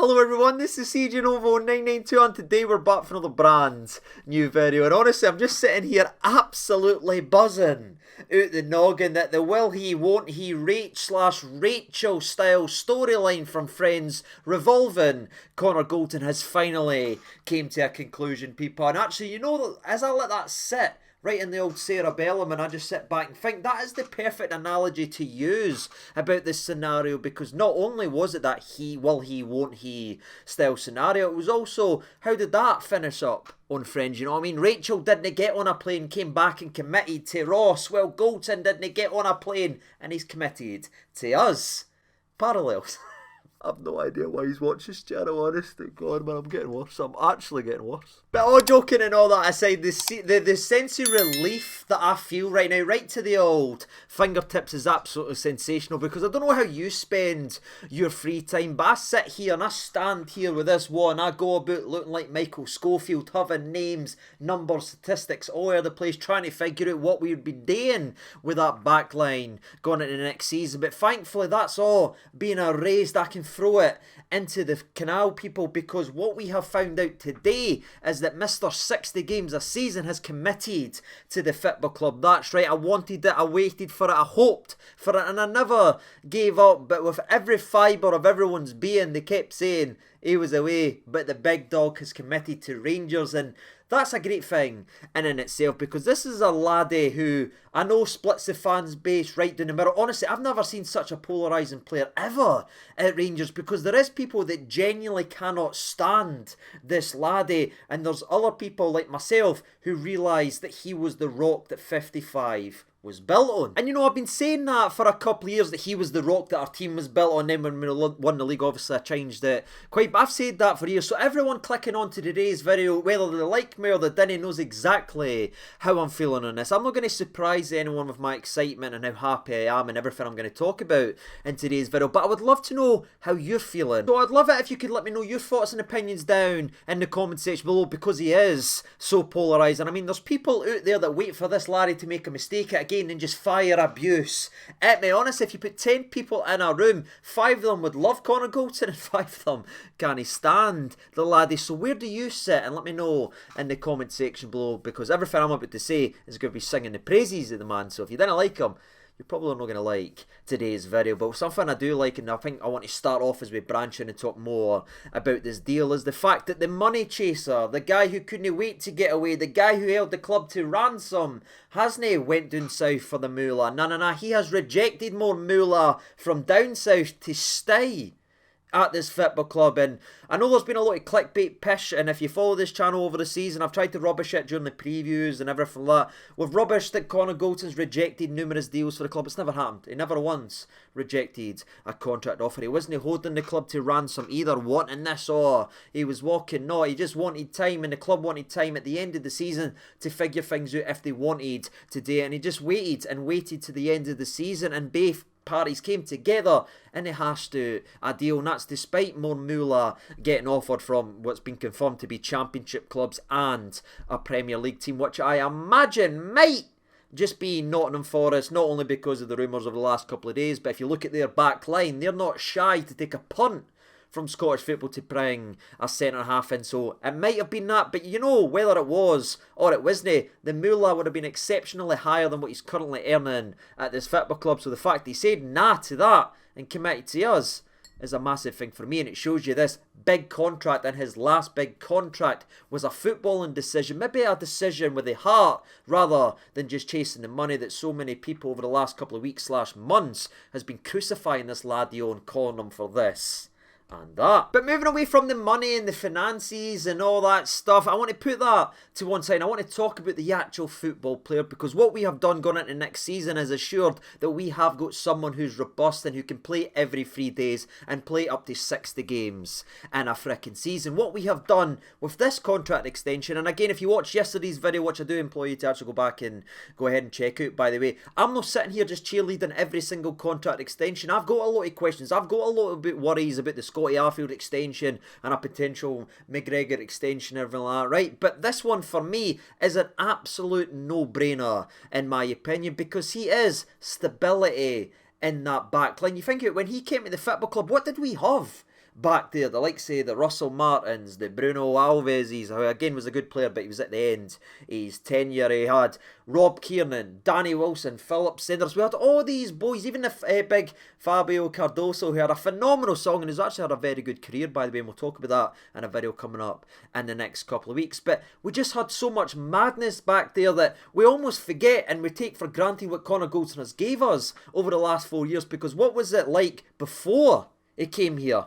Hello everyone, this is CJNovo992 and today we're back for another brand new video, and honestly I'm just sitting here absolutely buzzing out the noggin that the will he, won't he, Rachel style storyline from Friends revolving Connor Goldson has finally came to a conclusion, people. And actually, you know, as I let that sit right in the old cerebellum and I just sit back and think, that is the perfect analogy to use about this scenario, because not only was it that he, will he, won't he style scenario, it was also, how did that finish up on Friends, you know what I mean? Rachel didn't get on a plane, came back and committed to Ross, well Goldson didn't get on a plane and he's committed to us. Parallels. I've no idea why he's watched this channel, honest to God, man, I'm getting worse. I'm actually getting worse. But all joking and all that aside, the sense of relief that I feel right now, right to the old fingertips, is absolutely sensational, because I don't know how you spend your free time, but I sit here and I stand here with this one, I go about looking like Michael Schofield, having names, numbers, statistics all over the place, trying to figure out what we would be doing with that backline going into the next season. But thankfully that's all being erased. I can throw it into the canal, people, because what we have found out today is that Mr. 60 games a season has committed to the football club. That's right, I wanted it, I waited for it, I hoped for it, and I never gave up. But with every fibre of everyone's being, they kept saying he was away, but the big dog has committed to Rangers, and that's a great thing in itself, because this is a laddie who I know splits the fans base right down the middle. Honestly, I've never seen such a polarising player ever at Rangers, because there is people that genuinely cannot stand this laddie, and there's other people like myself who realise that he was the rock that 55 was built on. And you know, I've been saying that for a couple of years, that he was the rock that our team was built on. Then when we won the league, obviously I changed it quite, but I've said that for years. So everyone clicking on to today's video, whether they like me or they didn't, knows exactly how I'm feeling on this. I'm not going to surprise anyone with my excitement and how happy I am and everything I'm going to talk about in today's video, but I would love to know how you're feeling. So I'd love it if you could let me know your thoughts and opinions down in the comment section below, because he is so polarising. I mean, there's people out there that wait for this laddie to make a mistake again and just fire abuse at me. Honestly, if you put 10 people in a room, 5 of them would love Connor Goldson and 5 of them can't stand the laddie. So where do you sit? And let me know in the comment section below, because everything I'm about to say is going to be singing the praises of the man. So if you didn't like him, you're probably not going to like today's video. But something I do like, and I think I want to start off as we branch in and talk more about this deal, is the fact that the money chaser, the guy who couldn't wait to get away, the guy who held the club to ransom, hasn't he went down south for the moolah? No, he has rejected more moolah from down south to stay at this football club. And I know there's been a lot of clickbait pish, and if you follow this channel over the season, I've tried to rubbish it during the previews and everything like that. We've rubbished that Connor Goldson's rejected numerous deals for the club. It's never happened. He never once rejected a contract offer. He wasn't holding the club to ransom either, wanting this or he was walking. No, he just wanted time, and the club wanted time at the end of the season to figure things out if they wanted to do it. And he just waited and waited to the end of the season, and both parties came together and they hashed out a deal, and that's despite more moolah getting offered from what's been confirmed to be championship clubs and a Premier League team, which I imagine might just be Nottingham Forest, not only because of the rumours of the last couple of days, but if you look at their back line, they're not shy to take a punt from Scottish football to bring a centre-half in. So it might have been that, but you know, whether it was or it wasn't, the moolah would have been exceptionally higher than what he's currently earning at this football club. So the fact he said nah to that and committed to us is a massive thing for me, and it shows you this big contract, and his last big contract was a footballing decision, maybe a decision with the heart rather than just chasing the money that so many people over the last couple of weeks / months has been crucifying this laddie and calling him for this and that. But moving away from the money and the finances and all that stuff, I want to put that to one side. I want to talk about the actual football player, because what we have done going into next season is assured that we have got someone who's robust and who can play every 3 days and play up to 60 games in a frickin' season. What we have done with this contract extension, and again, if you watched yesterday's video, which I do implore you to actually go back and go ahead and check out, by the way, I'm not sitting here just cheerleading every single contract extension. I've got a lot of questions. I've got a lot of worries about the Scotty Arfield extension and a potential McGregor extension, everything like that, right? But this one for me is an absolute no-brainer in my opinion, because he is stability in that back line. You think about when he came to the football club, what did we have back there, the likes of the Russell Martins, the Bruno Alves, who again was a good player, but he was at the end. His tenure, he had Rob Kiernan, Danny Wilson, Philip Sanders. We had all these boys, even the big Fabio Cardoso, who had a phenomenal song and has actually had a very good career, by the way, and we'll talk about that in a video coming up in the next couple of weeks. But we just had so much madness back there that we almost forget and we take for granted what Connor Goldson has gave us over the last 4 years, because what was it like before he came here?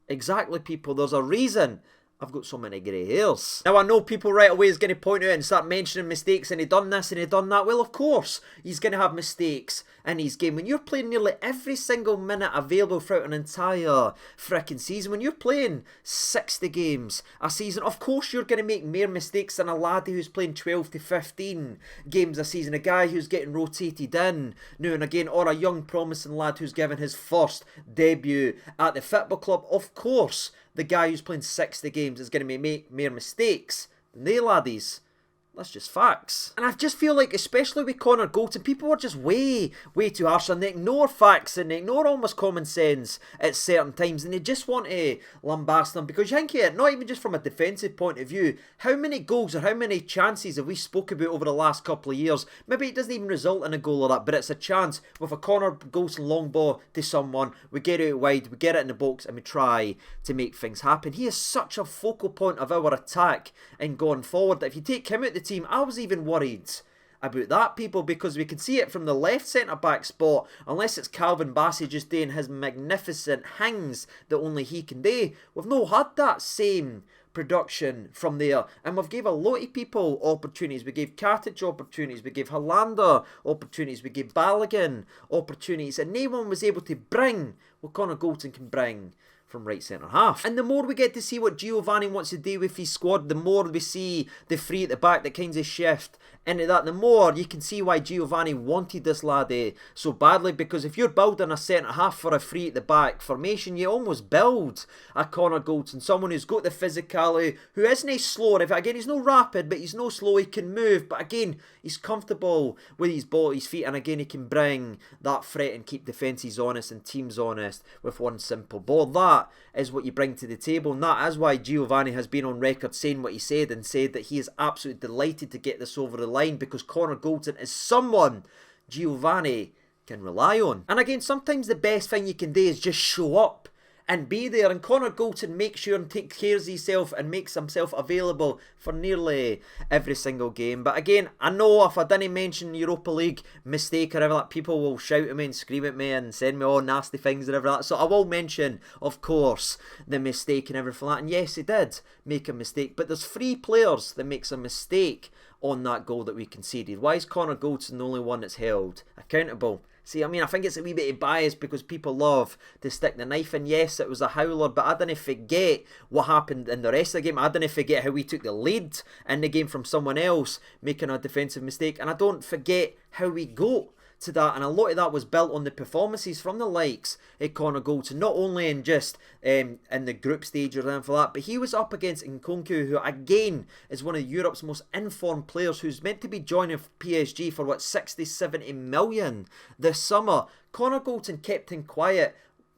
Exactly, people, there's a reason I've got so many grey hairs. Now, I know people right away is going to point out and start mentioning mistakes, and he done this and he done that. Well, of course, he's going to have mistakes in his game. When you're playing nearly every single minute available throughout an entire frickin' season, when you're playing 60 games a season, of course you're going to make more mistakes than a laddie who's playing 12 to 15 games a season, a guy who's getting rotated in now and again, or a young promising lad who's given his first debut at the football club. Of course, the guy who's playing 60 games is going to make more mistakes than they laddies. That's just facts. And I just feel like, especially with Connor Goldson, people are just way too harsh, and they ignore facts and they ignore almost common sense at certain times, and they just want to lambast them. Because you think of it, not even just from a defensive point of view, how many goals or how many chances have we spoke about over the last couple of years? Maybe it doesn't even result in a goal or that, but it's a chance with a Connor Goldson long ball to someone, we get it out wide, we get it in the box, and we try to make things happen. He is such a focal point of our attack and going forward that if you take him out the team, I was even worried about that, people, because we can see it from the left centre-back spot. Unless it's Calvin Bassey just doing his magnificent hangs that only he can do, we've not had that same production from there, and we've gave a lot of people opportunities. We gave Katic opportunities, we gave Hollander opportunities, we gave Balogun opportunities, and no one was able to bring what Connor Goldson can bring from right centre half. And the more we get to see what Giovanni wants to do with his squad, the more we see the three at the back that kind of shift into that, the more you can see why Giovanni wanted this lad so badly. Because if you're building a centre half for a three at the back formation, you almost build a Connor Goldson, someone who's got the physicality, who isn't slow. Again, he's no rapid, but he's no slow. He can move, but again, he's comfortable with his ball, his feet, and again, he can bring that threat and keep defences honest and teams honest with one simple ball. That is what you bring to the table, and that is why Giovanni has been on record saying what he said, and said that he is absolutely delighted to get this over the line, because Connor Goldson is someone Giovanni can rely on. And again, sometimes the best thing you can do is just show up and be there, and Connor Goldson makes sure and takes care of himself and makes himself available for nearly every single game. But again, I know if I didn't mention Europa League mistake or everything, people will shout at me and scream at me and send me all nasty things and everything. So I will mention, of course, the mistake and everything like that. And yes, he did make a mistake, but there's 3 players that makes a mistake on that goal that we conceded. Why is Connor Goldson the only one that's held accountable? See, I mean, I think it's a wee bit of bias because people love to stick the knife in. Yes, it was a howler, but I didn't forget what happened in the rest of the game. I didn't forget how we took the lead in the game from someone else making a defensive mistake. And I don't forget how we got to that, and a lot of that was built on the performances from the likes of Connor Goldson, not only in just in the group stage or anything for that, but he was up against Nkunku, who again is one of Europe's most informed players, who's meant to be joining PSG for what, 60-70 million this summer. Connor Goldson kept him quiet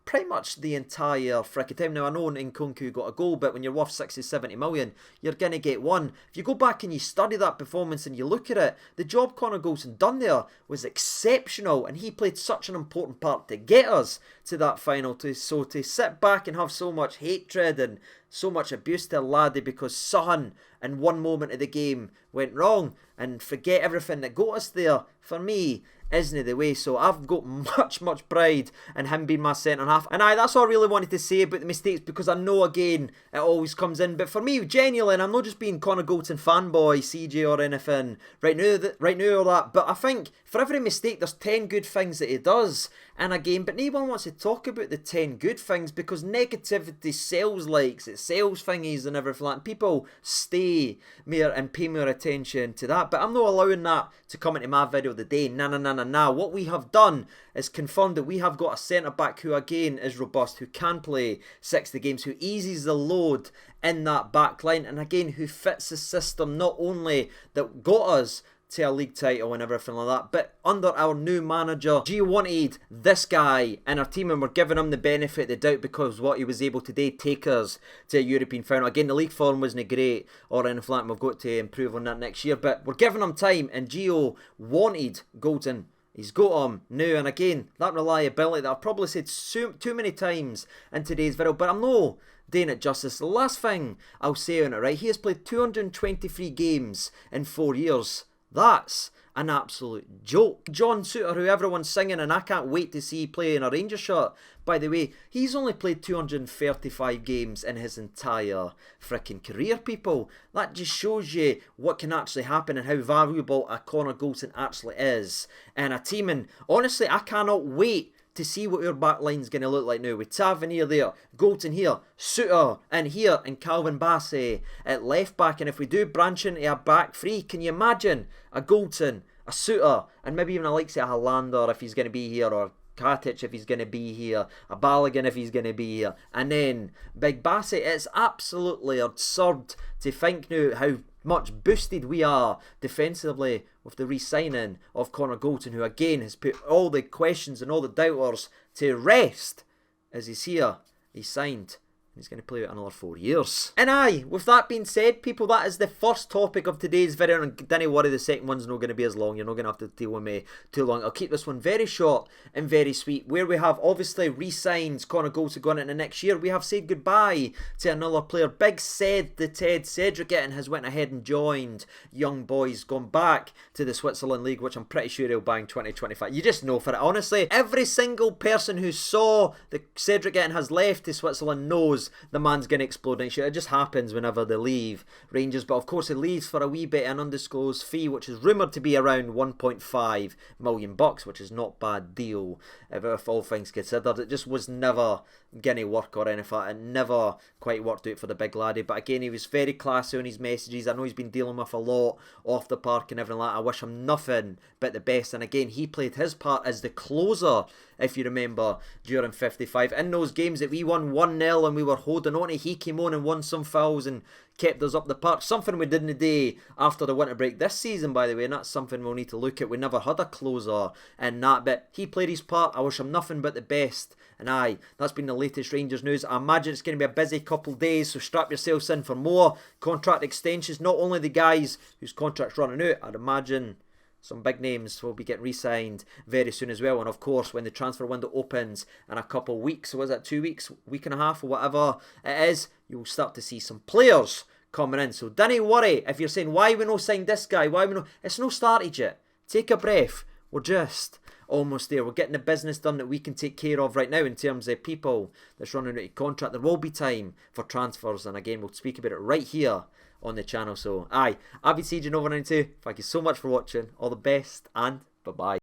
pretty much the entire frickin' time. Now, I know Nkunku got a goal, but when you're worth 60-70 million, you're going to get one. If you go back and you study that performance and you look at it, the job Connor Goldson done there was exceptional, and he played such an important part to get us to that final. So to sit back and have so much hatred and so much abuse to a laddie because son in one moment of the game went wrong and forget everything that got us there, for me, isn't the way. So I've got much pride in him being my centre half. And that's all I really wanted to say about the mistakes, because I know again it always comes in. But for me, genuinely, and I'm not just being Connor Goldson fanboy, CJ or anything right now or that, but I think for every mistake there's 10 good things that he does in a game. But no one wants to talk about the 10 good things because negativity sells likes, it sells thingies and everything like that. And people stay more and pay more attention to that. But I'm not allowing that to come into my video today. Nah. What we have done is confirmed that we have got a centre back who again is robust, who can play 60 games, who eases the load in that back line, and again who fits the system not only that got us to a league title and everything like that. But under our new manager, G wanted this guy in our team, and we're giving him the benefit of the doubt because what he was able to do, take us to a European final. Again, the league form wasn't great or anything like that. We've got to improve on that next year, but we're giving him time, and Gio wanted Goldson. He's got him now, and again, that reliability that I've probably said too many times in today's video, but I'm not doing it justice. The last thing I'll say on it, right, he has played 223 games in 4 years. That's an absolute joke. John Souttar, who everyone's singing, and I can't wait to see play in a Rangers shirt. By the way, he's only played 235 games in his entire freaking career, people. That just shows you what can actually happen and how valuable a Connor Goldson actually is in a team. And honestly, I cannot wait to see what our backline's going to look like now. With Tavernier there, Goldson here, Souttar in here, and Calvin Bassey at left back. And if we do branch into a back three, can you imagine a Goldson, a Souttar, and maybe even a Alexia Hollander if he's going to be here, or Katic if he's going to be here, a Balogun if he's going to be here, and then Big Bassey. It's absolutely absurd to think now how much boosted we are defensively with the re-signing of Connor Goldson, who again has put all the questions and all the doubters to rest as he's here. He's signed. He's going to play out another 4 years. And aye, with that being said, people, that is the first topic of today's video. And don't worry, the second one's not going to be as long. You're not going to have to deal with me too long. I'll keep this one very short and very sweet. Where we have obviously re-signed Connor Goldson going into next year. We have said goodbye to another player. Big Ced, the Ted, Cedric Itten has went ahead and joined Young Boys, gone back to the Switzerland League, which I'm pretty sure he'll buy in 2025. You just know for it. Honestly, every single person who saw that Cedric Itten has left to Switzerland knows the man's going to explode next year. It just happens whenever they leave Rangers, but of course he leaves for a wee bit, an undisclosed fee, which is rumoured to be around 1.5 million bucks, which is not a bad deal if all things considered. It just was never going to work or anything. It never quite worked out for the big laddie, but again, he was very classy on his messages. I know he's been dealing with a lot off the park and everything like that. I wish him nothing but the best, and again, he played his part as the closer, if you remember, during 55. In those games that we won 1-0 and we were holding on to, he came on and won some fouls and kept us up the park. Something we did in the day after the winter break this season, by the way, and that's something we'll need to look at. We never had a closer in that, but he played his part. I wish him nothing but the best. And aye, that's been the latest Rangers news. I imagine it's going to be a busy couple of days, so strap yourselves in for more contract extensions. Not only the guys whose contract's running out, I'd imagine some big names will be getting re-signed very soon as well. And of course, when the transfer window opens in a couple of weeks, so is it 2 weeks, week and a half, or whatever it is, you'll start to see some players coming in. So don't worry if you're saying, why we no signed this guy, why we no... It's no started yet. Take a breath. We're just almost there. We're getting the business done that we can take care of right now in terms of people that's running out of contract. There will be time for transfers, and again, we'll speak about it right here on the channel. So aye, I've been Cedric over 92. Thank you so much for watching. All the best, and bye bye.